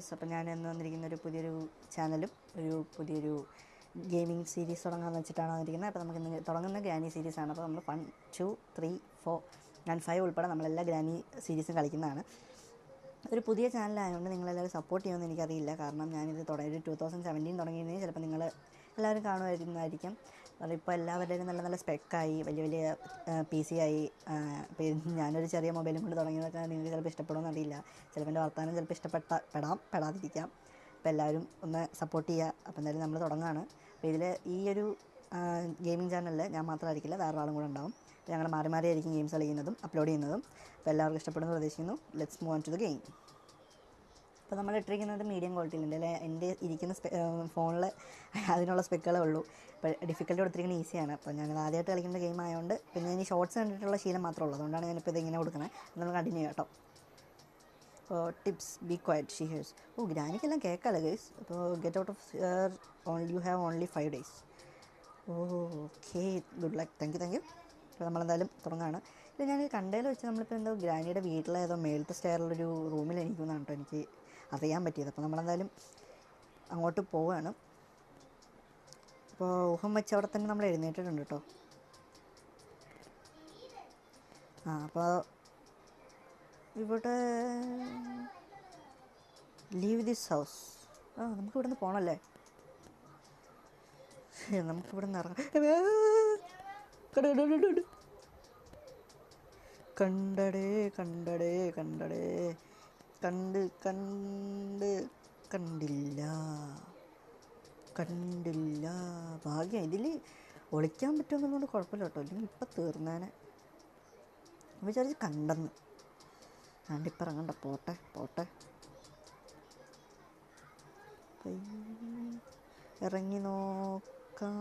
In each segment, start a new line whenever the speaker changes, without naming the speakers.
Guys, അപ്പോൾ ഞാൻ ഇന്ന് വന്നിരിക്കുന്ന ഒരു പുതിയൊരു ചാനലും പുതിയൊരു ഗെയിമിംഗ് സീരീസ് തുടങ്ങാമെന്ന് വെച്ചിട്ടാണ് വന്നിരിക്കുന്നത്. അപ്പോൾ നമുക്ക് ഇന്ന് തുടങ്ങുന്ന ഗ്രാനി സീരീസാണ്. അപ്പോൾ നമ്മൾ 1, 2, 3, 4 and 5 ഉൾപ്പെടെ നമ്മളെല്ലാ ഗ്രാനി സീരീസും കളിക്കുന്നതാണ്. ഒരു പുതിയ ചാനലായതുകൊണ്ട് നിങ്ങളെല്ലാവരും സപ്പോർട്ട് ചെയ്യുമെന്ന് എനിക്കറിയില്ല. കാരണം ഞാനിത് 2017 തുടങ്ങിയതിന് ചിലപ്പോൾ നിങ്ങൾ എല്ലാവരും കാണുമായിരിക്കും. ഇപ്പോൾ എല്ലാവരുടെയും നല്ല നല്ല സ്പെക്കായി, വലിയ വലിയ PC ആയി. ഇപ്പോൾ ഞാനൊരു ചെറിയ മൊബൈലും കൊണ്ട് തുടങ്ങിയതൊക്കെ നിങ്ങൾക്ക് ചിലപ്പോൾ ഇഷ്ടപ്പെടുമെന്ന് അറിയില്ല. ചിലപ്പോൾ എൻ്റെ വർത്താനം ചിലപ്പോൾ പെടാതിരിക്കാം. അപ്പോൾ എല്ലാവരും ഒന്ന് സപ്പോർട്ട് ചെയ്യുക. അപ്പോൾ എന്തായാലും നമ്മൾ തുടങ്ങുകയാണ്. അപ്പോൾ ഇതിൽ ഈ ഒരു ഗെയിമിംഗ് ചാനലിൽ ഞാൻ മാത്രമായിരിക്കില്ല, വേറൊരാളും കൂടെ ഉണ്ടാവും. അപ്പോൾ ഞങ്ങൾ മാറി മാറിയായിരിക്കും ഗെയിംസ് കളിക്കുന്നതും അപ്ലോഡ് ചെയ്യുന്നതും. അപ്പോൾ എല്ലാവർക്കും ഇഷ്ടപ്പെടുന്നു പ്രതീക്ഷിക്കുന്നു. Let's move on to the game. അപ്പോൾ നമ്മൾ ഇട്ടിരിക്കുന്നത് മീഡിയം ക്വാളിറ്റിയിലുണ്ട് അല്ലേ. എൻ്റെ ഇരിക്കുന്ന ഫോണിൽ അതിനുള്ള സ്പെക്കുകളേ ഉള്ളൂ. ഇപ്പോൾ ഡിഫിക്കൽട്ടി കൊടുത്തിരിക്കുന്നത് ഈസിയാണ്. അപ്പോൾ ഞാനത് ആദ്യമായിട്ട് കളിക്കുന്ന ഗെയിം ആയതുകൊണ്ട് പിന്നെ ഇനി ഷോർട്സ് കണ്ടിട്ടുള്ള ശീലം മാത്രമേ ഉള്ളൂ. അതുകൊണ്ടാണ് ഞാനിപ്പോൾ ഇതിങ്ങനെ കൊടുക്കുന്നത്. നമ്മൾ കണ്ടിന്യൂ ചെയ്യാം കേട്ടോ. അപ്പോൾ tips be quiet she hears. ഗ്രാനിക്കെല്ലാം കേൾക്കാമല്ലോ ഗൈസ്. അപ്പോൾ get out of you have only 5 days. Okay, good luck. Thank you. അപ്പോൾ നമ്മളെന്തായാലും തുടങ്ങുകയാണ്. ഇത് ഞാൻ കണ്ടതിൽ വെച്ച് നമ്മളിപ്പോൾ എന്തോ ഗ്രാനിയുടെ വീട്ടിലേതോ മേളത്തെ സ്റ്റെയറിലൊരു റൂമിൽ എനിക്കുന്നാണ് കേട്ടോ എനിക്ക് അറിയാൻ പറ്റിയത്. അപ്പോൾ നമ്മളെന്തായാലും അങ്ങോട്ട് പോവുകയാണ്. അപ്പോൾ ഊഹം വെച്ച് അവിടെ തന്നെ നമ്മൾ എഴുന്നേറ്റിട്ടുണ്ട് കേട്ടോ. അപ്പോൾ ഇവിടെ ലീവ് ദിസ് ഹൗസ്. നമുക്കിവിടെ നിന്ന് പോകണമല്ലേ. നമുക്കിവിടെ നിന്ന് ഇറങ്ങാം. കണ്ടടേ കണ്ടില്ല. ഭാഗ്യം, ഇതിൽ ഒളിക്കാൻ പറ്റുമെന്നുള്ളതുകൊണ്ട് കുഴപ്പമില്ല കേട്ടോ. അല്ലെങ്കിൽ ഇപ്പം തീർന്നേനെ. വിചാരിച്ച് കണ്ടെന്ന്. ഇപ്പം ഇറങ്ങണ്ട, പോട്ടെ. ഇറങ്ങി നോക്കാം.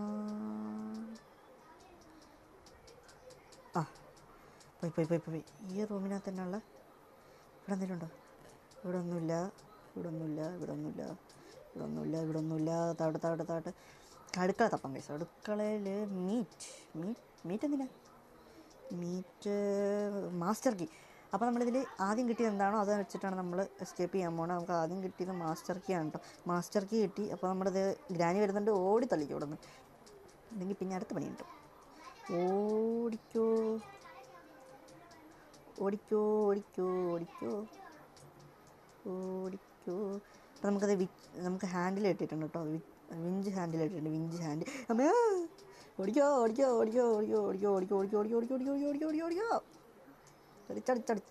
പോയി. ഈ റൂമിനകത്ത് തന്നെയുള്ള ഇവിടെ എന്തെങ്കിലും ഉണ്ടോ? ഇവിടെ ഒന്നുമില്ല. താഴോട്ട് അടുക്കള തപ്പം കഴിച്ചു. അടുക്കളയിൽ മീറ്റ് എന്തിനാ? Meat master key. അപ്പോൾ നമ്മളിതിൽ ആദ്യം കിട്ടിയത് എന്താണോ അത് വെച്ചിട്ടാണ് നമ്മൾ എസ്കേപ്പ് ചെയ്യാൻ പോകുന്നത്. നമുക്ക് ആദ്യം കിട്ടിയത് മാസ്റ്റർ കീ ആണ് കേട്ടോ. മാസ്റ്റർ കീ കിട്ടി. അപ്പോൾ നമ്മളിത് ഗ്രാനി വരുന്നുണ്ട്, ഓടി തള്ളിക്കും ഇവിടെ നിന്ന്. അല്ലെങ്കിൽ പിന്നെ അടുത്ത പണിയുണ്ട്. ഓടിക്കോ. അപ്പോൾ നമുക്ക് ഹാൻഡിൽ കിട്ടിയിട്ടുണ്ട് കേട്ടോ. വിഞ്ച് ഹാൻഡിൽ അമ്മേ, ഓടിക്കോ. ചടിച്ചടി.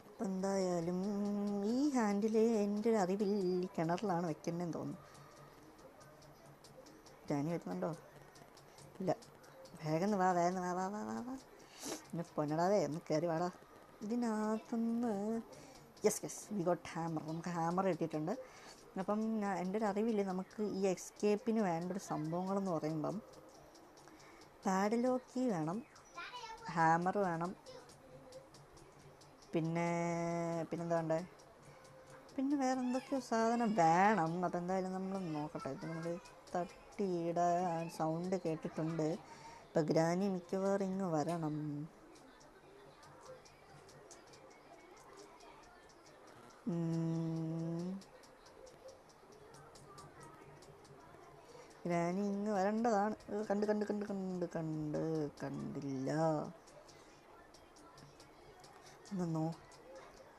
അപ്പം എന്തായാലും ഈ ഹാൻഡിൽ എൻ്റെ ഒരു അറിവിൽ ഈ കിണറിലാണ് വെക്കേണ്ടതെന്ന് തോന്നുന്നു. ഗ്രാനി വരുന്നുണ്ടോ? ഇല്ല. വേഗം വാ. പിന്നെ പൊന്നടാതെ ഒന്ന് കയറി വാടാ. ഇതിനകത്തുനിന്ന് യെസ് വി ഗോട്ട് ഹാമർ. നമുക്ക് ഹാമർ കിട്ടിയിട്ടുണ്ട്. അപ്പം എൻ്റെ ഒരു അറിവിൽ നമുക്ക് ഈ എസ്കേപ്പിന് വേണ്ട ഒരു സംഭവങ്ങളെന്ന് പറയുമ്പം പാഡ്ലോക്ക് വേണം, ഹാമർ വേണം, പിന്നെന്താ വേണ്ടേ? പിന്നെ വേറെ എന്തൊക്കെയോ സാധനം വേണം. അപ്പോൾ എന്തായാലും നമ്മൾ നോക്കട്ടെ. ഇത് നമ്മൾ തട്ടിയിടാൻ സൗണ്ട് കേട്ടിട്ടുണ്ട്. ഇപ്പം ഗ്രാനി മിക്കവാറും ഇങ്ങ് വരണം. ഗ്രാനി ഇങ്ങ് വരേണ്ടതാണ്. കണ്ടില്ല.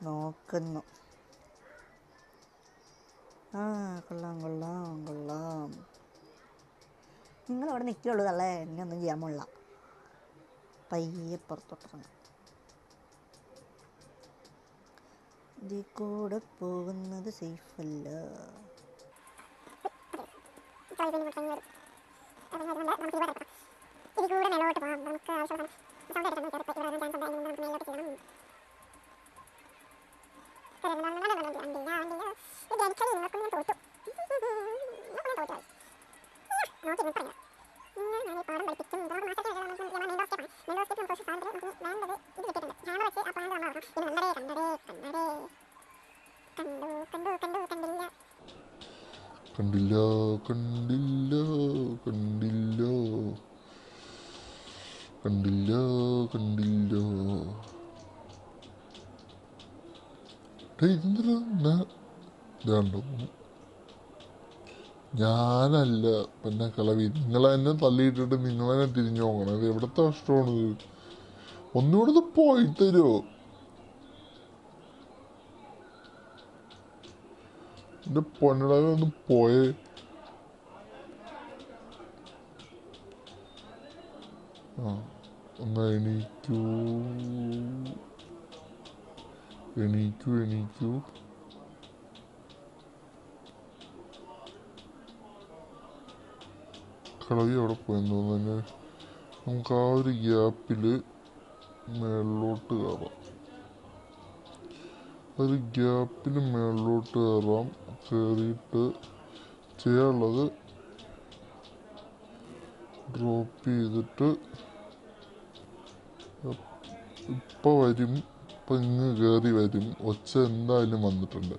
നോക്കുന്നു. കൊള്ളാം. നിങ്ങളവിടെ നിൽക്കുള്ളൂ തള്ളേ. എന്നെ ഒന്നും ചെയ്യാൻ പോണില്ല. പയ്യെ പുറത്തോട്ടിറങ്ങാം. ഇതിൽ കൂടെ പോകുന്നത് സേഫല്ല. കണ്ടില്ല.
ഇതുണ്ടോ ഞാനല്ല പിന്നെ കളവി നിങ്ങളെന്നെ തള്ളിയിട്ടിട്ട് നിങ്ങളെന്നെ തിരിഞ്ഞു നോക്കണം. ഇത് എവിടത്തെ കഷ്ടമാണിത്? ഒന്നുകൂടെ ഇത് പോയി തരുമോ? എൻ്റെ പൊന്നടവ ഒന്ന് പോയേ. ആ ഒന്ന് എണീക്കൂ എണീക്കൂ എണീക്കൂ. കളവി അവിടെ പോയെന്ന് തോന്നുന്നു. നമുക്ക് ആ ഒരു ഗ്യാപ്പിൽ മേളിലോട്ട് കയറാം. ഒരു ഗ്യാപ്പിൽ മേളിലോട്ട് കയറാം. കയറിയിട്ട് ചെയ്യാനുള്ളത് ഡ്രോപ്പ് ചെയ്തിട്ട് ഇപ്പം വരും. ഇപ്പം ഇങ്ങ് കയറി വരും. ഒച്ച എന്തായാലും വന്നിട്ടുണ്ട്.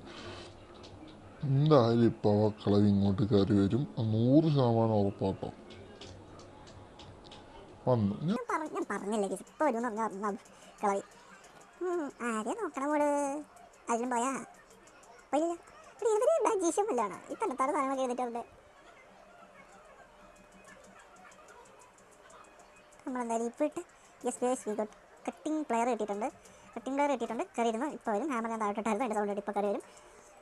എന്തായാലും ഇപ്പോൾ ആ കളവി ഇങ്ങോട്ട് കയറി വരും. 100% ഉറപ്പാട്ടോ. വന്നു
ഞാൻ പറഞ്ഞില്ലേ ഇപ്പോൾ വരും എന്ന് പറഞ്ഞാൽ കളവി ആരെ നോക്കണം മോള് അതിലും പോയാ പോയില്ല. ഇവര് ഡജീഷൻ വല്ലാണ് ഈ തന്നെത്താറ് സാധനങ്ങളൊക്കെ ചെയ്തിട്ടുണ്ട്. നമ്മളെന്തായാലും ഇപ്പോൾ ഇട്ട് കട്ടിങ് പ്ലെയർ കിട്ടിയിട്ടുണ്ട്. കയറിയിരുന്നു. ഇപ്പോൾ വരും. ഹാമർ ഞാൻ താഴോട്ടായിരുന്നു. അതിൻ്റെ സൗണ്ട് ഇപ്പോൾ കയറി വരും.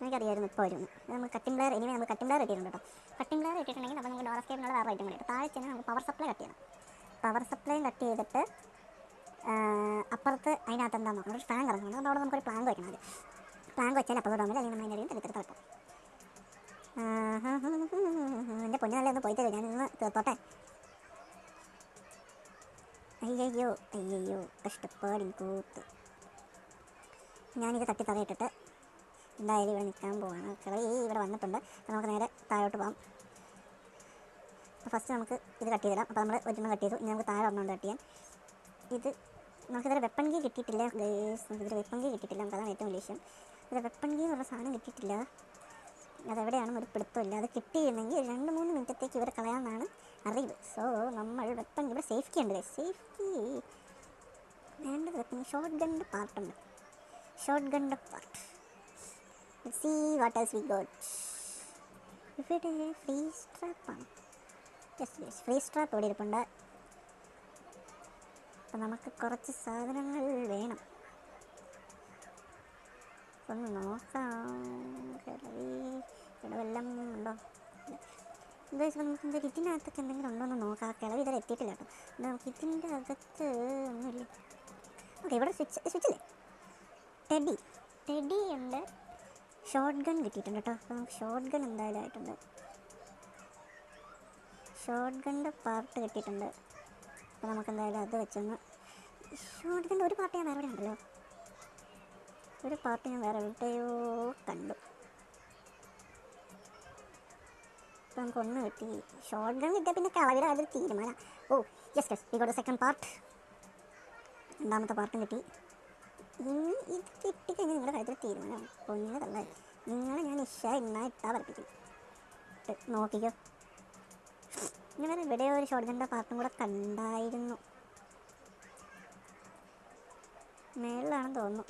എനിക്കറിയായിരുന്നു ഇപ്പോൾ വരും. നമുക്ക് കട്ടിങ് പ്ലെയർ നമുക്ക് കട്ടിങ് പ്ലെയർ കിട്ടിയിട്ടുണ്ട് കേട്ടോ. കട്ടിങ് പ്ലെയർ കിട്ടിയിട്ടുണ്ടെങ്കിൽ അപ്പോൾ നമുക്ക് ഡോർ എസ്കേപ്പിനുള്ള വേറെ ഐറ്റം കൂടി. താഴെ ചെന്ന് നമുക്ക് പവർ സപ്ലൈ കട്ട് ചെയ്യണം. പവർ സപ്ലൈയും കട്ട് ചെയ്തിട്ട് അപ്പുറത്ത് അതിനകത്ത് എന്താ നോക്കണം, ഒരു ഫാൻ കിടക്കണം. അതുകൊണ്ട് അവിടെ നമുക്കൊരു പ്ലാങ്ക് വെക്കണം. അത് പ്ലാങ്ക് വെച്ചാൽ അപ്പോൾ ഇടാൻ അല്ലെങ്കിൽ നമ്മൾ അതിൻ്റെ തലത്തിൽ തറക്കും. എൻ്റെ പൊന്നു ഒന്ന് പോയി തരും. ഞാനിന്ന് തീർത്തോട്ടെ. അയ്യോ കഷ്ടപ്പാടിൻ കൂത്ത്. ഞാനിത് തട്ടി തറയിട്ടിട്ട് എന്തായാലും ഇവിടെ നിൽക്കാൻ പോവാണ്. കളി ഇവിടെ വന്നിട്ടുണ്ട്. അപ്പോൾ നമുക്ക് നേരെ താഴോട്ട് പോകാം. ഫസ്റ്റ് നമുക്ക് ഇത് കട്ട് ചെയ്തിടാം. അപ്പോൾ നമ്മൾ ഒരെണ്ണം കട്ട് ചെയ്തു. ഇനി നമുക്ക് താഴെ ഒരെണ്ണം കട്ട് ചെയ്യാൻ. ഇത് നമുക്കിതൊരു വെപ്പൺ കീ കിട്ടിയിട്ടില്ല. നമുക്കിതൊരു വെപ്പൺ കീ കിട്ടിയിട്ടില്ല. നമുക്കതാണ് ഏറ്റവും വലിയ വിഷയം. ഇത് വെപ്പൺ കീ എന്നുള്ള സാധനം കിട്ടിയിട്ടില്ല. അതെവിടെയാണെന്ന് ഒരു പിടുത്തമില്ല. അത് കിട്ടിയിരുന്നെങ്കിൽ 2-3 മിനിറ്റത്തേക്ക് ഇവർ കളയാമെന്നാണ് അറിവ്. സോ നമ്മൾ വെപ്പൺ ഇവിടെ സേഫ് കീ ഉണ്ട്. സേഫ് കീ വേണ്ടത് വെപ്പൺ ഷോർട്ട് ഗണ്ണിൻ്റെ പാർട്ടുണ്ട്. ഷോർട്ട് ഗണ്ണിൻ്റെ part. See what else we got. ഇവിടെ ഫ്രീ സ്ട്രാപ്പാണ്. ഫ്രീ സ്ട്രാപ്പ് ഇവിടെ ഇരിപ്പുണ്ട്. അപ്പം നമുക്ക് കുറച്ച് സാധനങ്ങൾ വേണം. ഒന്ന് നോക്കാം. ഇവിടെ വല്ലതും ഉണ്ടോ? നമുക്ക് എന്താ ഇതിനകത്തൊക്കെ എന്തെങ്കിലും ഉണ്ടോ എന്ന് നോക്കാം. കിളവ് ഇതുവരെ എത്തിയിട്ടില്ല കേട്ടോ. നമുക്ക് ഇതിൻ്റെ അകത്ത് ഒന്നുമില്ല. ഓക്കെ, ഇവിടെ സ്വിച്ചില്ലേ? ടെഡി ഉണ്ട്. ഷോർട്ട് ഗൺ കിട്ടിയിട്ടുണ്ട് കേട്ടോ. അപ്പോൾ നമുക്ക് ഷോർട്ട് ഗൺ എന്തായാലും ആയിട്ടുണ്ട്. ഷോർട്ട് ഗണ്ണിൻ്റെ പാർട്ട് കിട്ടിയിട്ടുണ്ട്. അപ്പോൾ നമുക്ക് എന്തായാലും അത് വെച്ചൊന്ന് ഷോർട്ട് ഗണ്ണിൻ്റെ ഒരു പാർട്ട് ഞാൻ വേറെ എവിടെ ഉണ്ടല്ലോ. ഒരു പാർട്ട് ഞാൻ വേറെ എവിടെയോ കണ്ടു. അപ്പോൾ നമുക്കൊന്ന് കിട്ടി. ഷോർട്ട് ഗൺ കിട്ടിയാൽ പിന്നെ കളവിയുടെ അതൊരു തീരുമാനം. Oh yes we got the second part. രണ്ടാമത്തെ പാർട്ടും കിട്ടി. ഇനി ഇത് കിട്ടിക്കഴിഞ്ഞാൽ നിങ്ങളുടെ കാര്യത്തിൽ തീരുമാനം പൊന്നതല്ല. നിങ്ങളെ ഞാൻ ഇട്ടാ പഠിപ്പിക്കും. നോക്കിക്കോ. ഇനി വേറെ ഇവിടെ ഒരു ഷോർട്ട് ഗണ്ണിൻ്റെ പാർട്ടും കൂടെ കണ്ടായിരുന്നു. മേളിലാണെന്ന് തോന്നുന്നു.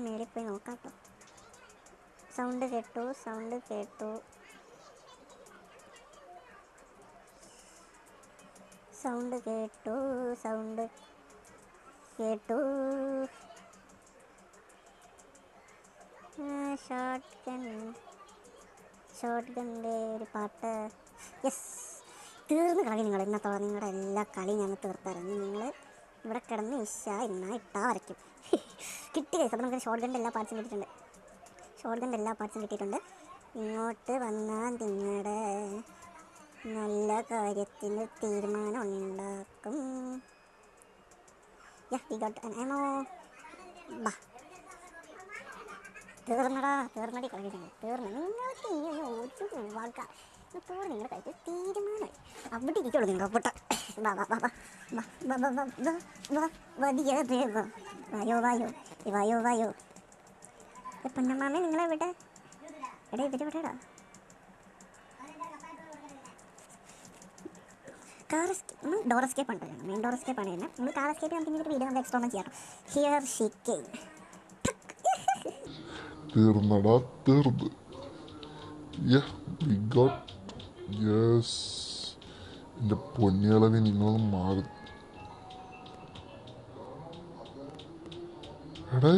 മേളിൽ പോയി നോക്കാം കേട്ടോ. സൗണ്ട് കേട്ടു. സൗണ്ട് കേട്ടു. ഷോർട്ട് ഗണ്ണിൻ്റെ ഒരു പാട്ട്. യെസ്, തീർന്ന് കളി നിങ്ങൾ. ഇന്നത്തോളം നിങ്ങളുടെ എല്ലാ കളിയും ഞങ്ങൾ തീർത്തായിരുന്നു. നിങ്ങൾ ഇവിടെ കിടന്ന് ഇട്ടാ വരയ്ക്കും. കിട്ടി കഴിച്ചു. അപ്പോൾ നമുക്ക് ഷോർട്ട് ഗണ്ണിൻ്റെ എല്ലാ പാർട്സും കിട്ടിയിട്ടുണ്ട്. ഇങ്ങോട്ട് വന്നാൽ നിങ്ങളുടെ നല്ല കാര്യത്തിന് തീരുമാനം ഉണ്ടാക്കും. We got an ammo. തീർന്നടി കളിക്കുന്നത്. നിങ്ങൾക്ക് ഇനി ഓടിച്ചു ഒഴിവാക്കാം. ഇപ്പോൾ നിങ്ങളുടെ കാര്യത്തിൽ തീരുമാനമായി. അവിടെ ഇരിക്കുള്ളൂ നിങ്ങൾ. പൊട്ട വായോ. പൊന്നമ്മാമേ നിങ്ങളെവിടെ? ഇവരെവിടെടാ? നമ്മൾ ഡോർ എസ്കേപ്പ് ഉണ്ടല്ലോ. മെയിൻ ഡോർ എസ്കേപ്പ് ആണ് തന്നെ. നമ്മൾ കാർ എസ്കേപ്പ് നമുക്ക് ഇങ്ങനെ വീഡിയോ നമ്മൾ എക്സ്പ്ലോർ ചെയ്യാം. Here she came.
തീർന്നടാ തീർന്ന്. We got. യെസ്. എൻ്റെ പൊന്നികളവി നിങ്ങളൊന്ന് മാറി. എടേ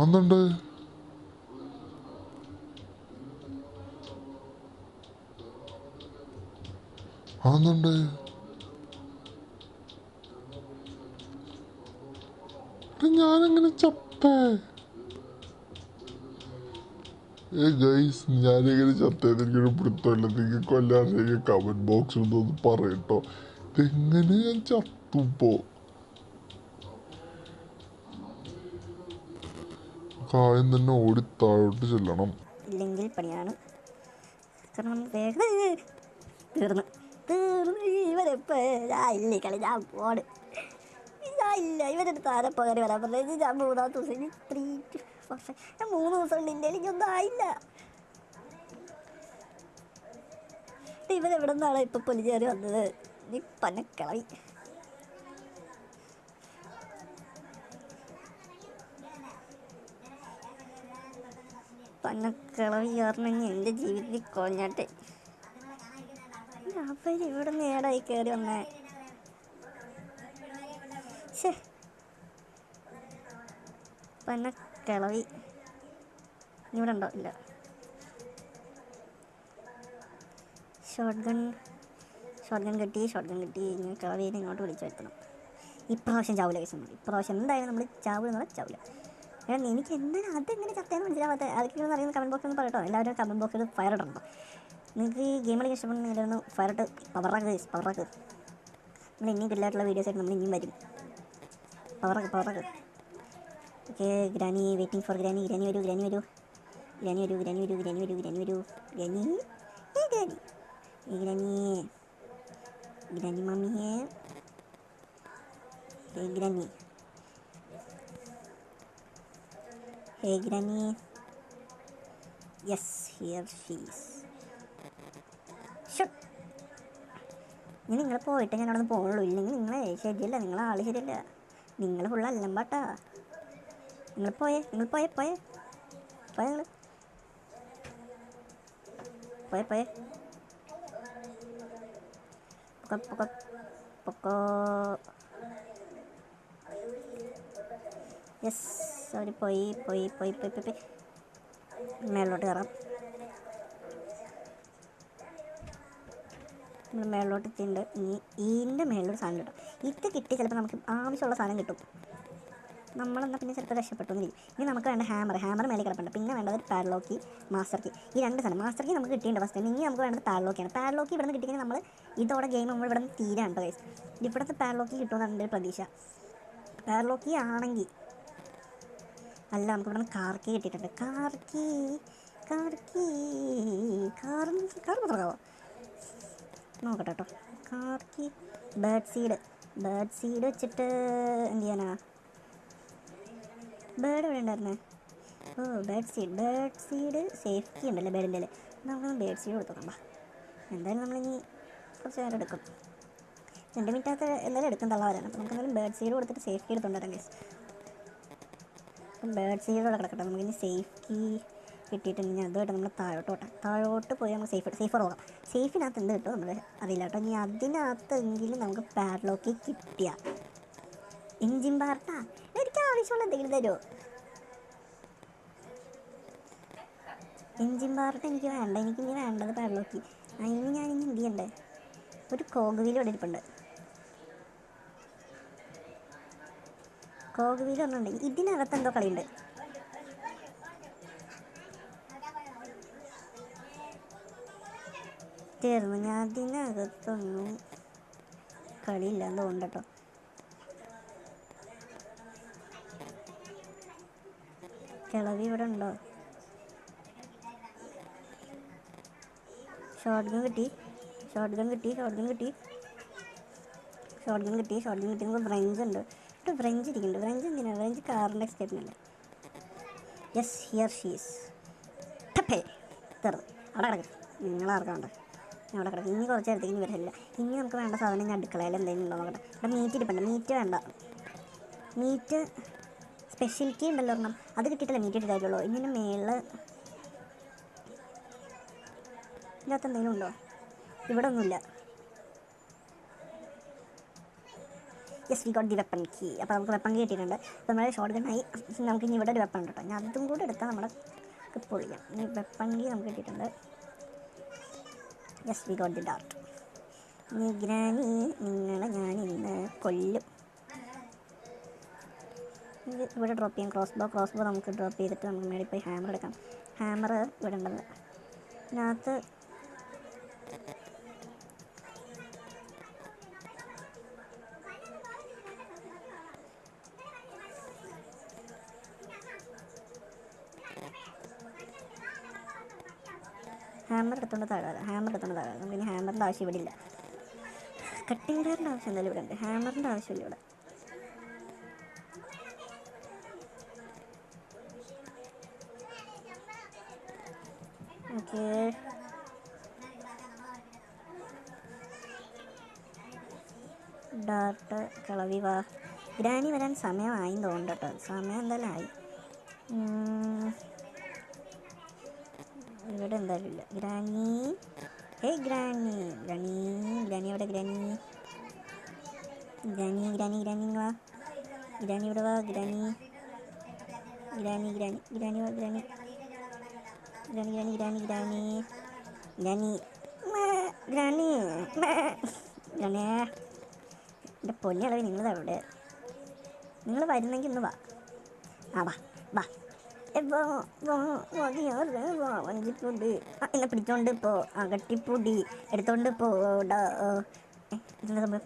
അന്നുണ്ട് അന്നുണ്ട് ഞാനെങ്ങനെ ചത്തേ? ഗൈസ്, ഞാനെങ്ങനെ ചത്തേന്ന് എനിക്കൊരു പിടുത്തമില്ല. നിങ്ങൾക്ക് വല്ലാതെ കമന്റ് ബോക്സിൽ ഒന്ന് പറയട്ടോ, ഇതെങ്ങനെ ഞാൻ ചത്തുപ്പോ? കായം തന്നെ ഓടി താഴോട്ട് ചെല്ലണം.
ഇല്ലെങ്കിൽ പണിയാണ്. കാരണം വേഗം തീർന്നു തീർന്നു. ഇവരെപ്പോഴായില്ലേ കളി? ഞാൻ പോണ്. ഇല്ല, ഇവരെടുത്ത് ആരെ പകരം വരാൻ പറഞ്ഞത്? ഞാൻ 3-ാമത്തെ ദിവസം 3 ഞാൻ 3 ദിവസം ഉണ്ട് ഇന്ത്യയിൽ. എനിക്കൊന്നും ആയില്ല. ഇവരെവിടെ നിന്നാണ് ഇപ്പം പൊലിച്ച് കയറി വന്നത്? നീ പനക്കളവി. പനക്കളവി കാരണം എൻ്റെ ജീവിതത്തിൽ കൊഞ്ഞാട്ടെ. അവരിവിടെ നേടായി കയറി വന്നേ. പനക്കിളവി ഇവിടെ ഉണ്ടോ? ഇല്ല. ഷോട്ട് ഗൺ കിട്ടി. ഇങ്ങനെ കിളവീനെ ഇങ്ങോട്ട് വിളിച്ചു വരുത്തണം. ഇപ്രാവശ്യം ചാവില്ല കേസ്. ഇപ്രാവശ്യം എന്തായാലും നമ്മൾ ചാവില്ല. എനിക്ക് എന്താണ് അതെങ്ങനെ ചത്തേന്ന് മനസ്സിലാവാത്ത അതൊക്കെയാണെന്ന് അറിയുന്ന കമൻറ്റ് ബോക്സിൽ ഒന്ന് പറയട്ടോ. എല്ലാവരും കമൻറ്റ് ബോക്സിൽ ഫയർ ഇടണം. നിങ്ങൾക്ക് ഈ ഗെയിം കളിക്കാൻ ഇഷ്ടപ്പെടുന്ന ഫയറിട്ട് പവറാക്ക്. നമ്മൾ ഇനിയും കില്ലായിട്ടുള്ള വീഡിയോസായിട്ട് നമ്മൾ ഇനിയും വരും. പവറാക്ക്. Okay, granny waiting for granny വരൂ. ഗ്രാനി മമ്മിയെ. ഗ്രാനി. Yes, here she's. ഇനി നിങ്ങൾ പോയിട്ട് ഞാൻ അവിടെ നിന്ന് പോകുള്ളൂ. ഇല്ലെങ്കിൽ നിങ്ങളെ ശരിയല്ല, നിങ്ങളെ ആൾ ശരിയല്ല. നിങ്ങൾ ഫുള്ള് അല്ലമ്പാട്ടാ. നിങ്ങൾ പോയേ നിങ്ങൾ പൊക്കോ. യെസ്, അവർ പോയി. മേളിലോട്ട് കയറാം. നമ്മൾ മേളിലോട്ട് എത്തിയിട്ടുണ്ട്. ഇനി ഇതിൻ്റെ മേളിലൊരു സാധനം കിട്ടും. ഇത് കിട്ടി ചിലപ്പോൾ നമുക്ക് ആവശ്യമുള്ള സാധനം കിട്ടും. നമ്മളെന്നാൽ പിന്നെ ചിലപ്പോൾ രക്ഷപ്പെട്ടു എന്നിരിക്കും. ഇനി നമുക്ക് വേണ്ട ഹാമർ മേലെ കിടപ്പുണ്ട്. പിന്നെ വേണ്ടത് പാഡ്ലോക്കി, മാസ്റ്റർ കീ. ഈ 2 സാധനം. മാസ്റ്റർ കീ നമുക്ക് കിട്ടിയിട്ടുണ്ട് ഫസ്റ്റ്. ഇനി നമുക്ക് വേണ്ടത് പാഡ്ലോക്കിയാണ്. പാഡ്ലോക്കി ഇവിടെ നിന്ന് കിട്ടിക്കഴിഞ്ഞാൽ നമ്മൾ ഇതോടെ ഗെയിം നമ്മൾ ഇവിടെ നിന്ന് തീരാണ് കേട്ടോ ഗൈസ്. ഇവിടുത്തെ പാഡ്ലോക്കി കിട്ടുമെന്നാണ് എൻ്റെ ഒരു പ്രതീക്ഷ. പാഡ്ലോക്കി ആണെങ്കിൽ അല്ല, നമുക്ക് ഇവിടെ നിന്ന് കാർ കീ കിട്ടിയിട്ടുണ്ട്. കാർ മാത്രമാവോ നോക്കട്ടെ കേട്ടോ. Car key. ബേർഡ് സീഡ് വെച്ചിട്ട് എന്ത് ചെയ്യാനാ? ബേർഡ് എവിടെ ഉണ്ടായിരുന്നേ? ബേർഡ് സീഡ് സേഫ്റ്റി ഉണ്ടല്ലേ ബേർഡിൻ്റെ. നമുക്ക് ബേർഡ് സീഡ് കൊടുത്തോക്കണ്ട. എന്തായാലും നമ്മളിനി കുറച്ച് നേരം എടുക്കും. 2 മിനിറ്റകത്ത് എന്തായാലും എടുക്കും തള്ളവരാണ്. അപ്പോൾ നമുക്ക് എന്തായാലും ബേർഡ് സീഡ് കൊടുത്തിട്ട് സേഫ്റ്റി എടുത്തോണ്ടായിരുന്നു ഗൈസ്. അപ്പം ബേർഡ് സീഡോടെ കിടക്കട്ടെ. നമുക്കിനി സേഫ്റ്റി കിട്ടിയിട്ടുണ്ടെങ്കിൽ അതുമായിട്ട് നമ്മൾ താഴോട്ട് പോയി നമുക്ക് സേഫർ പോകാം. സേഫിനകത്ത് എന്ത് കിട്ടും നമ്മൾ അറിയില്ല കേട്ടോ. ഇനി അതിനകത്തെങ്കിലും നമുക്ക് പാഡ്ലോക്കി കിട്ടിയ എൻജിൻ പാർട്ടാ. എനിക്ക് ആവശ്യമുള്ള എന്തെങ്കിലും തരുമോ? എൻജിൻ പാർട്ട് എനിക്ക് വേണ്ട. എനിക്കിനി വേണ്ടത് പാഡ്ലോക്കി. അതിന് ഞാനിനി എന്ത് ചെയ്യണ്ടേ? ഒരു കോഗ് വീൽ ഇവിടെ ഇരിപ്പുണ്ട്. കോഗ് വീൽ ഒന്നുണ്ട്. ഇതിനകത്ത് എന്തോ കളിയുണ്ട്. തീർന്നു. ഞാൻ അതിനകത്തൊന്നും കളിയില്ല എന്തോണ്ട് കേട്ടോ. കിളവി ഇവിടെ ഉണ്ടോ? ഷോട്ട് ഗൺ കിട്ടി. നമുക്ക് ഫ്രഞ്ച് ഉണ്ട്. ഫ്രഞ്ച് ഇരിക്കുന്നുണ്ട്. ഫ്രഞ്ച് എന്തിനാണ്? ഫ്രഞ്ച് കാറിൻ്റെ എക്സ്കേപ്പിനല്ലേ. Yes, here she's. തീർന്നു. അവിടെ കിടക്കും. നിങ്ങളാർക്കാണ്ട് അവിടെ കിടക്കും. ഇനി കുറച്ച് നേരത്തേക്ക് ഇനി വരില്ല. ഇനി നമുക്ക് വേണ്ട സാധനം ഞാൻ അടുക്കളയിൽ എന്തെങ്കിലും ഉണ്ടോ നോക്കട്ടെ. ഇവിടെ മീറ്റ് ഇരിപ്പുണ്ട്. മീറ്റ് വേണ്ട. മീറ്റ് സ്പെഷ്യൽ കീ ഉണ്ടല്ലോ ഒരെണ്ണം, അത് കിട്ടിയിട്ടില്ല മീറ്റ് കിട്ടിയിട്ടുള്ളൂ. ഇങ്ങനെ മേളിൽ ഇതിനകത്ത് എന്തെങ്കിലും ഉണ്ടോ? ഇവിടെ ഒന്നുമില്ല. Yes we got the weapon key. അപ്പോൾ നമുക്ക് വെപ്പൺ കീ കിട്ടിയിട്ടുണ്ട്. അപ്പോൾ നമ്മുടെ ഷോർട്ട് ഗണ്ണായി. നമുക്ക് ഇനി ഇവിടെ ഒരു വെപ്പൺ ഉണ്ട് കേട്ടോ. ഞാൻ അതും കൂടെ എടുത്താൽ നമ്മുടെ പൊളിക്കാം. ഇനി വെപ്പൺ കീ നമുക്ക് കിട്ടിയിട്ടുണ്ട്. Yes we got the Dart. ഇനി ഗ്രാനി നിങ്ങളെ ഞാൻ ഇന്ന് കൊല്ലും. ഇത് ഇവിടെ ഡ്രോപ്പ് ചെയ്യാം. ക്രോസ് ബോ നമുക്ക് ഡ്രോപ്പ് ചെയ്തിട്ട് നമുക്ക് മേടിൽ പോയി ഹാമർ എടുക്കാം. ഹാമർ ഇവിടെ ഉണ്ടത്. ഇതിനകത്ത് ഹാമർ എടുത്തുകൊണ്ട് താഴെ നമുക്ക് ഇനി ഹാമറിൻ്റെ ആവശ്യം ഇവിടെ ഇല്ല. കട്ടിംഗ് ഡയറിൻ്റെ ആവശ്യം എന്തായാലും ഇവിടെ ഉണ്ട്. ഹാമറിൻ്റെ ആവശ്യമില്ല ഇവിടെ. ഓക്കെ, ഡാർട്ട് കളവി വാ. ഗ്രാനി വരാൻ സമയമായിന്ന് തോന്നുന്നു കേട്ടോ. സമയം എന്തായാലും ആയി. ഇവിടെ എന്തായാലും ഇല്ല. ഗ്രാനി ഗ്രാനി എവിടെ? ഗ്രാനി വാ. ഗ്രാനി ഇവിടെ വാ. ഗ്രാനി എൻ്റെ പൊന്നിയളവ് നിങ്ങളവിടെ. നിങ്ങൾ വരുന്നെങ്കിൽ ഒന്ന് വാ. വാ വഞ്ചിപ്പുണ്ട്. എന്നെ പിടിച്ചോണ്ട് പോ. കട്ടിപ്പൂടി എടുത്തോണ്ട് പോടാ. ഇതെന്താ സംഭവം?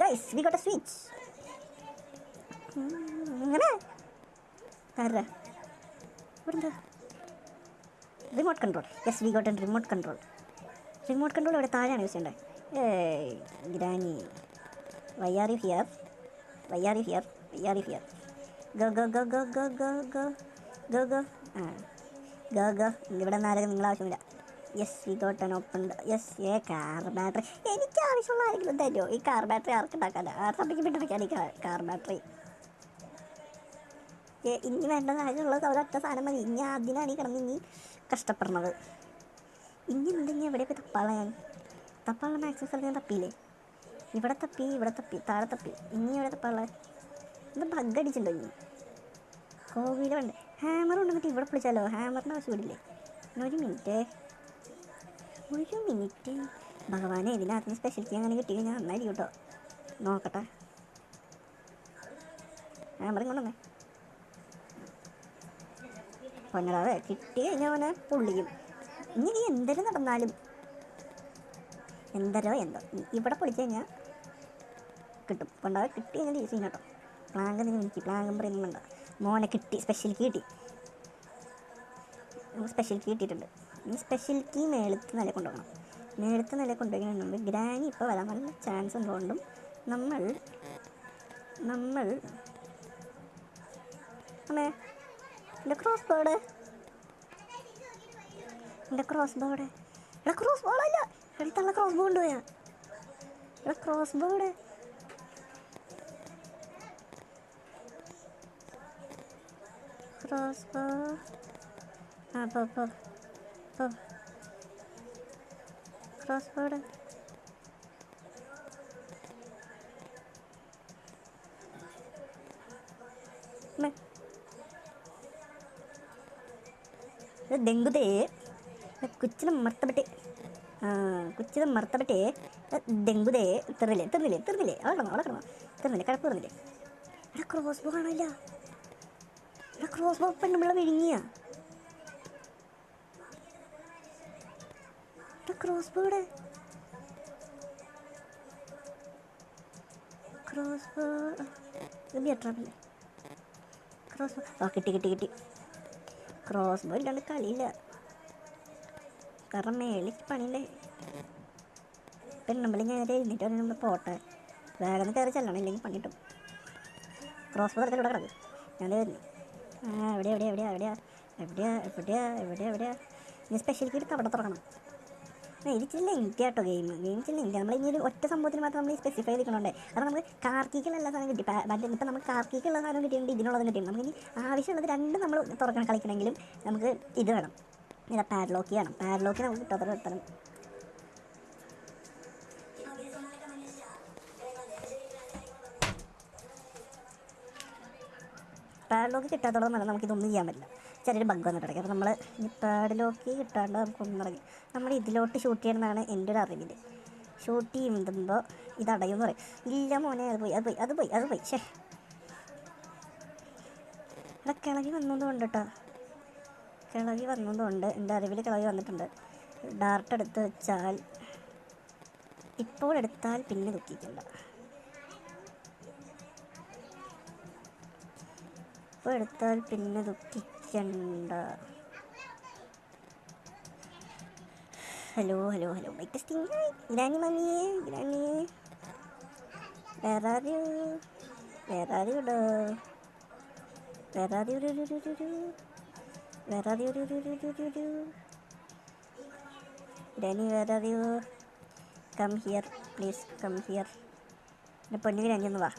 Guys we got a switch. അങ്ങനെ ആരാ ഇവിടെന്താ? Remote control. Yes we got an remote control. ഇവിടെ താഴെയാണ് യൂസ് ചെയ്യേണ്ടത്. Granny why are you here? Go. ഇവിടെ നിന്ന് ആരെങ്കിലും നിങ്ങളെ ആവശ്യമില്ല. Yes we got an open. Yes car battery. എനിക്ക് ആവശ്യമുള്ള ആരെങ്കിലും തരുമോ? ഈ കാർ ബാറ്ററി ആർക്ക് ഉണ്ടാക്കാനാ? ആർക്കും വിട്ടിരിക്കാൻ ഈ കാർ ബാറ്ററി. ഇനി വേണ്ടത് ആവശ്യമുള്ളത് ഒരൊറ്റ സാധനം മതി. ഇനി അതിനാണ് ഈ കിടന്ന് ഇനി കഷ്ടപ്പെടുന്നത്. ഇനി എന്തെങ്കിലും എവിടെ പോയി തപ്പാനുള്ള മാക്സിമം സ്ഥലത്ത് ഞാൻ തപ്പിയില്ലേ? ഇവിടെ തപ്പി താഴെ തപ്പി. ഇനി എവിടെ തപ്പാനുള്ള? ഇത് ബഗ് അടിച്ചിട്ടുണ്ടോ? ഇനി കോവില വേണ്ട. ഹാമർ ഉണ്ടെന്നിട്ട് ഇവിടെ പിടിച്ചാലോ? ഹാമറിൻ്റെ ആവശ്യം ഇടില്ലേ? ഒരു മിനിറ്റ് ഭഗവാനെ, ഇതിനകത്ത് സ്പെഷ്യലിറ്റി അങ്ങനെ കിട്ടി കഴിഞ്ഞാൽ നന്നായിരിക്കും കേട്ടോ. നോക്കട്ടെ. ഹാമറും കൊണ്ടുവന്നേ. പൊന്നടാവേ, കിട്ടി കഴിഞ്ഞാൽ അവനെ പൊള്ളിക്കും. ഇനി നീ എന്തെങ്കിലും നടന്നാലും എന്തോ ഇവിടെ പൊളിച്ചു കഴിഞ്ഞാൽ കിട്ടും. കൊണ്ടാവേ കിട്ടി കഴിഞ്ഞാൽ യൂസ് ചെയ്യണം കേട്ടോ. പ്ലാങ്ക് എനിക്ക് പ്ലാങ്കും പറയുന്നുണ്ട്. മോനെ കിട്ടി. സ്പെഷ്യൽ കീ കിട്ടിയിട്ടുണ്ട്. ഈ സ്പെഷ്യൽ കീ മേളത്ത് നില കൊണ്ടുപോകണം. കൊണ്ടുപോകുന്നുണ്ട്. ഗ്രാനി ഇപ്പോൾ വരാൻ നല്ല ചാൻസ് ഉള്ളതുകൊണ്ടും നമ്മൾ അമ്മേ എൻ്റെ ക്രോസ് ബോർഡ് എടാ ക്രോസ് ബോർഡല്ല. എടുത്തുള്ള ക്രോസ് ബോർഡ് കൊണ്ടുപോയാ. ക്രോസ് ബോർഡ് ക്രോസ് ബോർഡ് ദെങ്കുതേ കുച്ചിലും മർത്തപ്പെട്ട് ദെങ്കുതേ തീർന്നില്ലേ അവളെ കഴപ്പ് തീർന്നില്ലേ? എടാ ക്രോസ് ബോ ആണല്ല. ക്രോസ് ബോ പെണ്ണുമ്പിള്ള വിഴുങ്ങിയ ക്രോസ് ബോർഡ്. കിട്ടി. ക്രോസ് ബോ ഇല്ലാണ്ട് കളിയില്ല. കാരണം മേളിൽ പണിയില്ലേ? പെണ്ണുമ്പിളി നേരെ എഴുന്നിട്ട് നമ്മൾ പോട്ടെ. വേഗം കയറി ചെല്ലണം, ഇല്ലെങ്കിൽ പണിയിട്ടും. ക്രോസ് ബോ ഇവിടെ കിടക്കും. ഞാൻ വരുന്നു. എവിടെയാ? ഇനി സ്പെഷ്യൽ കീ എടുത്ത് അവിടെ തുറക്കണം. ഇതിച്ചില്ല ലെങ്തി ആട്ടോ ഗെയിമിച്ചില്ല ലെങ്തി. നമ്മൾ ഇനി ഒരു ഒറ്റ സംഭവത്തിന് മാത്രം നമ്മൾ സ്പെസിഫൈ ചെയ്തിട്ടുണ്ടേ. കാരണം നമുക്ക് കാർക്കിക്കുള്ള സാധനം കിട്ടി. ഇപ്പം നമുക്ക് കാർക്കിക്കുള്ള സാധനം കിട്ടിയിട്ടുണ്ട്, ഇതിനുള്ളത് കിട്ടിയിട്ടുണ്ട്. നമുക്ക് ഇനി ആവശ്യമുള്ളത് രണ്ടും നമ്മൾ കളിക്കണമെങ്കിലും നമുക്ക് ഇത് വേണം, ഇതാ പാഡ്ലോക്ക് ചെയ്യണം. പാഡ്ലോക്ക് നമുക്ക് കിട്ടാത്ത കിട്ടണം. പാഡ്ലോക്ക് കിട്ടാത്തോളം നല്ല നമുക്കിതൊന്നും ചെയ്യാൻ പറ്റില്ല. ചെറിയൊരു ബഗ് വന്നിട്ടിടയ്ക്ക്. അപ്പോൾ നമ്മൾ ഈ പാഡ്ലോക്ക് കിട്ടാണ്ട് നമുക്കൊന്നും ഇറങ്ങി നമ്മൾ ഇതിലോട്ട് ഷൂട്ട് ചെയ്യണമെന്നാണ് എൻ്റെ ഒരു അറിവിൽ. ഷൂട്ട് ചെയ്യുമ്പോൾ ഇത് അടയുമെന്ന് പറയും. ഇല്ല മോനെ, അത് പോയി ശേ. ഇവിടെ കിളവി വന്നതുകൊണ്ട് കേട്ടോ, കിളവി വന്നതുകൊണ്ട് എൻ്റെ അറിവിൽ കിളവി വന്നിട്ടുണ്ട്. ഡാർട്ട് എടുത്ത് വെച്ചാൽ ഇപ്പോൾ എടുത്താൽ പിന്നെ ദുഃഖിക്കണ്ട. ഇപ്പോൾ എടുത്താൽ പിന്നെ ദുഃഖിക്കണ്ട. Hello mike testing. ഗ്രാനി മമ്മിയെ, ഗ്രാനി വേറെ ആര് ഗ്രാനി വേറെ അറിയോ? Come here please, come here. എൻ്റെ പൊന്നു ഗ്രാനി ഒന്ന് വാ.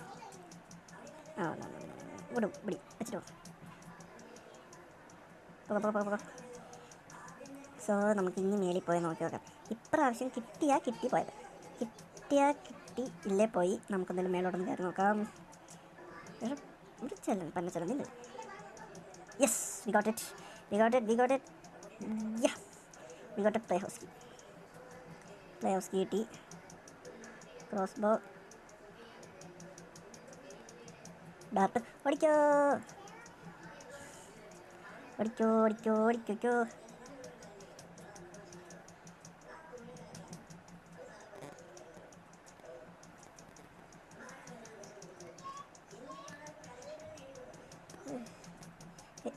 വിടും പിടി വെച്ചിട്ടോ. സോ നമുക്ക് ഇനി മേളിൽ പോയി നോക്കി നോക്കാം. ഇപ്രാവശ്യം കിട്ടിപ്പോയത് കിട്ടി ഇല്ലേ പോയി നമുക്കെന്തെങ്കിലും മേലോട്ടൊന്ന് കയറി നോക്കാം. ഒരു ചെല്ലുന്നില്ല. Yes, we got it. Play house കിട്ടി. ക്രോസ് ബോ, ഡാർട്ട് ഓടിക്കോ.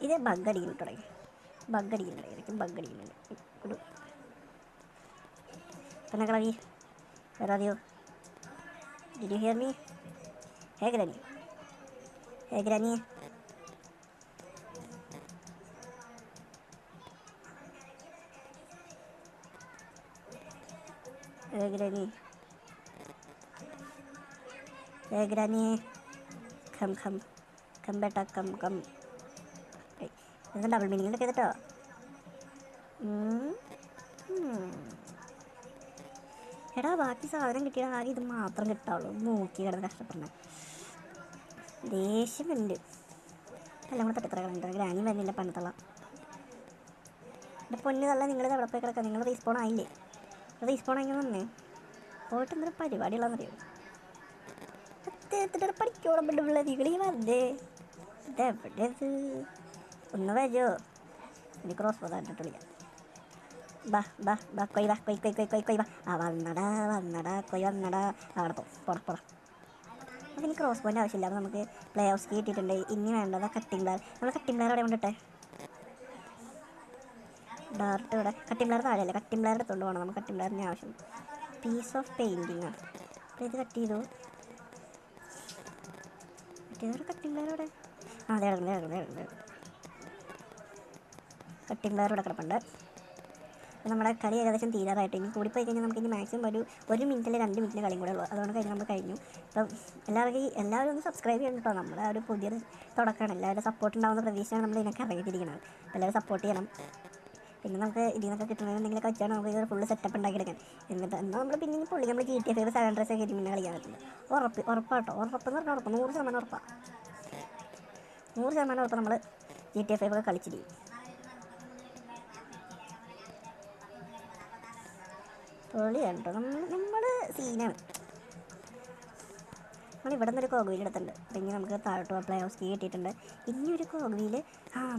ഇത് ബഗ് അടിക്കുന്നുണ്ട്. ഒരു പിന്നെ കളവി വരാതെയോ. Did you hear me? Hey granny, granny come ബേട്ടാ, കം. ഇത് ഡബിൾ മീനിങ്ങിലൊക്കെ കേട്ടോ. എടാ ബാക്കി സാധനം കിട്ടിയാൽ ആകെ ഇത് മാത്രം കിട്ടാവുള്ളൂ. നോക്കി കിടന്ന് കഷ്ടപ്പെടണേ. ദേഷ്യം ഉണ്ട്. എല്ലാം കൂടെ തട്ടിത്തറകളുണ്ട്. ഗ്രാനി വരുന്നില്ല പണ്ടത്തുള്ള. എൻ്റെ പൊന്നു തള്ള, നിങ്ങളിത് എവിടെ പോയി കിടക്കാം? നിങ്ങൾ റീസ്പോൺ ആയില്ലേ? റീസ്പോൺ ആയി വന്നേ. പോയിട്ട് എന്തൊരു പരിപാടിയുള്ളതെന്നറിയോ? പഠിക്കോളം പിള്ള നിങ്ങളീ വന്നേ. ഇതെവിടേത്? ഒന്ന് വരോ? എനിക്ക് ക്രോസ് പോകാനായിട്ട് വിളിക്കാം. ബാ കൊയ് വാ. വന്നടാ കൊയ് വന്നടാ. അവിടെ പോടാ. അപ്പോൾ ഇനി ക്രോസ് പോയിൻ്റ് ആവശ്യമില്ല. അപ്പോൾ നമുക്ക് പ്ലേ ഹൗസ് കിട്ടിയിട്ടുണ്ട്. ഇനി വേണ്ടത് കട്ടിംഗ് പ്ലെയർ. നമ്മൾ കട്ടിംഗ് പ്ലെയർ അവിടെ കൊണ്ടിട്ടെ. ഡാർട്ട് ഇവിടെ. കട്ടിംഗ് പ്ലെയർ താഴെയല്ലേ? കട്ടിംഗ് പ്ലെയർ എടുത്തുകൊണ്ട് പോകണം. നമുക്ക് കട്ടിംഗ് പ്ലെയറിന് ആവശ്യം. പീസ് ഓഫ് പെയിൻറ്റിങ്ങാണ്. അപ്പോൾ ഇത് കട്ട് ചെയ്തു. കട്ടിംഗ് പ്ലെയർ ഇവിടെ. അതെ കട്ടിംഗ് പ്ലെയർ ഇവിടെ കിടപ്പുണ്ട്. നമ്മുടെ കളി ഏകദേശം തീരാറായിട്ട്. ഇനി കൂടിപ്പോയി കഴിഞ്ഞാൽ നമുക്ക് ഇനി മാക്സിമം ഒരു മിനിറ്റിൽ 2 മിനിറ്റിൽ കളിയും കൂടെ ഉള്ളൂ. അതുകൊണ്ട് നമ്മൾ കഴിഞ്ഞു. അപ്പം എല്ലാവരും ഒന്ന് സബ്സ്ക്രൈബ് ചെയ്യണം കേട്ടോ. നമ്മുടെ ഒരു പുതിയൊരു തുടക്കമാണ്. എല്ലാവരും സപ്പോർട്ട് ഉണ്ടാകുന്ന പ്രതീക്ഷയാണ് നമ്മൾ ഇതിനൊക്കെ ഇറങ്ങിയിരിക്കുന്നത്. എല്ലാവരും സപ്പോർട്ട് ചെയ്യണം. പിന്നെ നമുക്ക് ഇതിൽ നിന്നൊക്കെ കിട്ടണമെന്തെങ്കിലൊക്കെ വെച്ചാൽ നമുക്ക് ഇത് ഫുള്ള് സെറ്റപ്പ് ഉണ്ടാക്കിയെടുക്കാൻ. എന്നിട്ട് എന്നാൽ നമ്മൾ പിന്നെ പുള്ളി നമ്മൾ GTA 5 7 ഡ്രസ്സൊക്കെ കയറ്റി പിന്നെ കളിക്കാൻ പറ്റില്ല. ഉറപ്പാട്ടോ. ഉറപ്പെന്ന് പറഞ്ഞാൽ 100% ഉറപ്പാണ്. 100% ഉറപ്പ് നമ്മൾ GTA 5 ഒക്കെ കളിച്ചിരിക്കും. പൊളിയുണ്ടോ? നമ്മൾ സീനാണ്. നമ്മളിവിടെ നിന്നൊരു കോഗ്വീൽ എടുത്തിട്ടുണ്ട്. പിന്നെ നമുക്ക് താഴോട്ട് പ്ലേ ഹൗസ് കീ കിട്ടിയിട്ടുണ്ട്. ഇനി ഒരു കോഗ്വീൽ.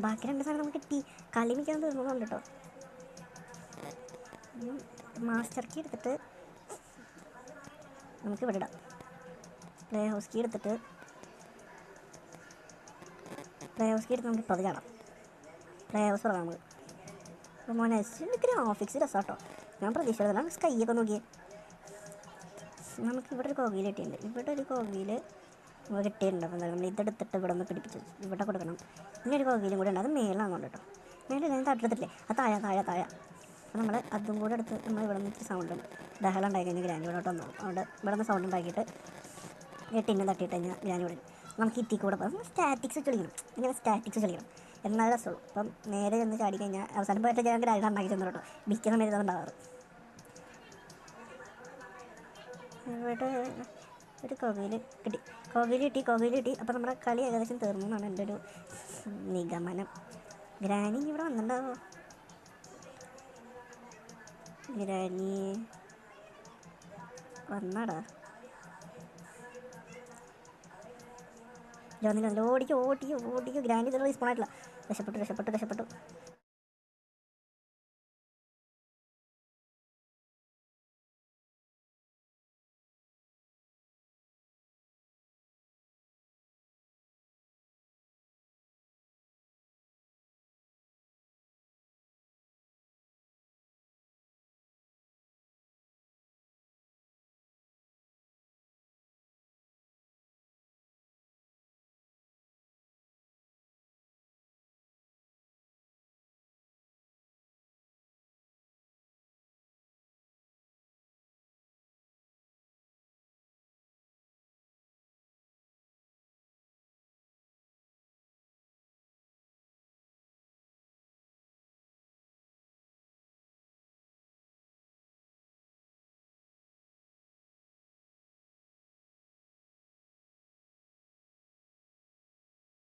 ബാക്കി 2 സാധനം നമുക്ക് കിട്ടി. കളി മിക്കാൻ തീർന്നുണ്ട് കേട്ടോ. മാസ്റ്റർ കീ എടുത്തിട്ട് നമുക്ക് ഇവിടെ ഇടാം. പ്ലേ ഹൗസ് കീ എടുത്തിട്ട് നമുക്ക് ഇപ്പോൾ അത് കാണാം. പ്ലേ ഹൗസ് തുടങ്ങാം നമുക്ക്. അപ്പോൾ മോനെ ഗ്രാഫിക്സ് രസമാട്ടോ. ഞാൻ പ്രതീക്ഷിച്ചതല്ല. സ്കൈയൊക്കെ നോക്കിയേ. നമുക്ക് ഇവിടെ ഒരു കോഗ്വീൽ കിട്ടിയിട്ടുണ്ട്. നമുക്ക് കിട്ടിയിട്ടുണ്ട്. അപ്പോൾ നമ്മൾ ഇതെടുത്തിട്ട് ഇവിടെ ഒന്ന് പിടിപ്പിച്ചു ഇവിടെ കൊടുക്കണം. ഇനി ഒരു കോഗ്വീലും കൂടെ ഉണ്ട്. അത് മേലാണെന്നുണ്ട് കേട്ടോ. മേലെ ഞാൻ തട്ടെടുത്തിട്ടില്ലേ? അത് താഴെ അപ്പോൾ നമ്മൾ അതും കൂടെ എടുത്ത് നമ്മൾ ഇവിടെ നിന്ന് സൗണ്ട് ബഹളം ഉണ്ടായി കഴിഞ്ഞാൽ ഗ്രാനി ഇവിടെ വന്നു. അവിടെ ഇവിടെ നിന്ന് സൗണ്ട് ഉണ്ടാക്കിയിട്ട് ടിന്നും തട്ടിയിട്ട് കഴിഞ്ഞാൽ ഗ്രാനി ഇവിടെ നമുക്ക് ഇത്തി കൂടെ പോകും. സ്റ്റാറ്റിക്സ് കളിക്കണം, ഇങ്ങനെ സ്റ്റാറ്റിക്സ് കളിക്കണം എന്നാലും രസമുള്ളൂ. അപ്പം നേരെ ചെന്ന് ചാടി കഴിഞ്ഞാൽ അവസാനം പോയിട്ട് ഞാൻ ഗ്രാനി ഉണ്ടാക്കി ചെന്നു കേട്ടോ. മിക്ക സമയത്ത് അതുണ്ടാവാറ്. ഇവിടെ ഒരു കോകയിൽ കിട്ടി. അപ്പോൾ നമ്മുടെ കളി ഏകദേശം തീർന്നു എന്നാണ് എൻ്റെ ഒരു നിഗമനം. ഗ്രാനി ഇവിടെ വന്നിട്ടുണ്ടാവോ? ഗ്രാനി വന്നാടാ. വന്നില്ല. ഓടിക്കോ. ഗ്രാനി ഇതുള്ള റെസ്പോൺ ആയിട്ടില്ല. രക്ഷപ്പെട്ടു.